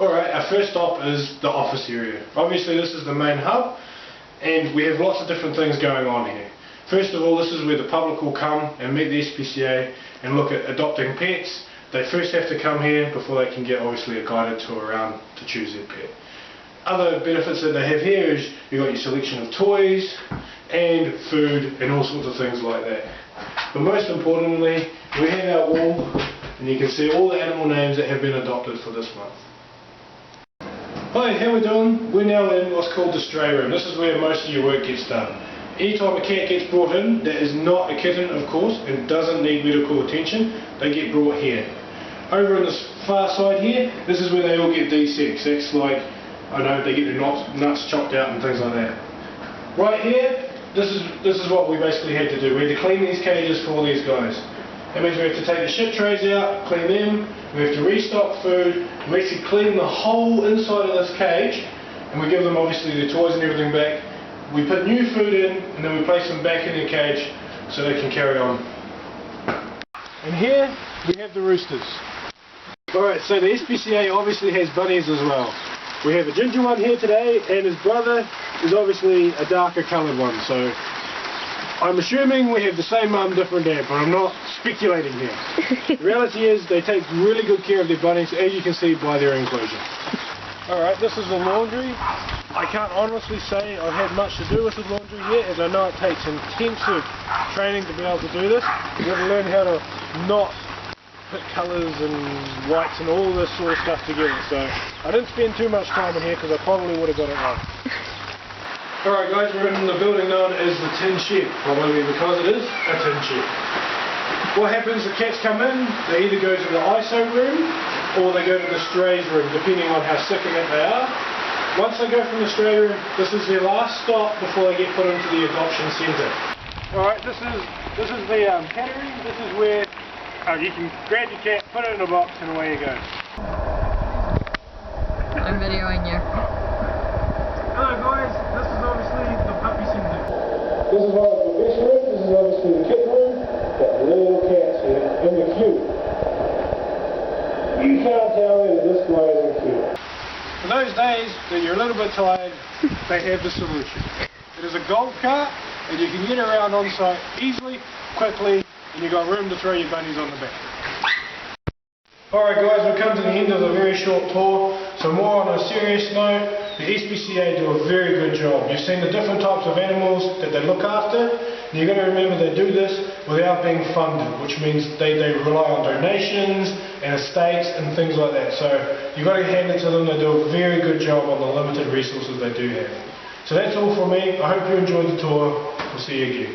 Alright, our first stop is the office area. Obviously this is the main hub and we have lots of different things going on here. First of all, this is where the public will come and meet the SPCA and look at adopting pets. They first have to come here before they can get obviously a guided tour around to choose their pet. Other benefits that they have here is you've got your selection of toys and food and all sorts of things like that. But most importantly, we have our wall and you can see all the animal names that have been adopted for this month. Hi, how we doing? We're now in what's called the stray room. This is where most of your work gets done. Anytime a cat gets brought in that is not a kitten, of course, and doesn't need medical attention, they get brought here. Over on this far side here, this is where they all get desexed. That's like, I know, they get their nuts chopped out and things like that. Right here, this is what we basically had to do. We had to clean these cages for all these guys. That means we have to take the shit trays out, clean them, we have to restock food, we actually clean the whole inside of this cage, and we give them obviously their toys and everything back. We put new food in, and then we place them back in their cage so they can carry on. And here, we have the roosters. Alright, so the SPCA obviously has bunnies as well. We have a ginger one here today, and his brother is obviously a darker coloured one, so I'm assuming we have the same mum, different dad, but I'm not speculating here. The reality is they take really good care of their bunnies, as you can see by their enclosure. Alright, this is the laundry. I can't honestly say I've had much to do with the laundry yet, as I know it takes intensive training to be able to do this. You've got to learn how to not put colours and whites and all this sort of stuff together, so I didn't spend too much time in here because I probably would have got it wrong. Alright guys, we're in the building known as the tin shed, probably because it is a tin shed. What happens, the cats come in, they either go to the ISO room or they go to the strays room, depending on how sick of it they are. Once they go from the stray room, this is their last stop before they get put into the adoption centre. Alright, this is the cattery. This is where you can grab your cat, put it in a box and away you go. I'm videoing you. Hello guys, this is obviously the puppy centre. This is one of the best rooms, this is obviously the kitten room. Got little cats here, and they're cute. You can't tell me that this guy isn't cute. For those days that you're a little bit tired, they have the solution. It is a golf cart, and you can get around on site easily, quickly, and you've got room to throw your bunnies on the back. Alright guys, we've come to the end of a very short tour, so more on a serious note, the SPCA do a very good job. You've seen the different types of animals that they look after, and you've got to remember they do this without being funded, which means they rely on donations and estates and things like that. So you've got to hand it to them, they do a very good job on the limited resources they do have. So that's all from me. I hope you enjoyed the tour. We'll see you again.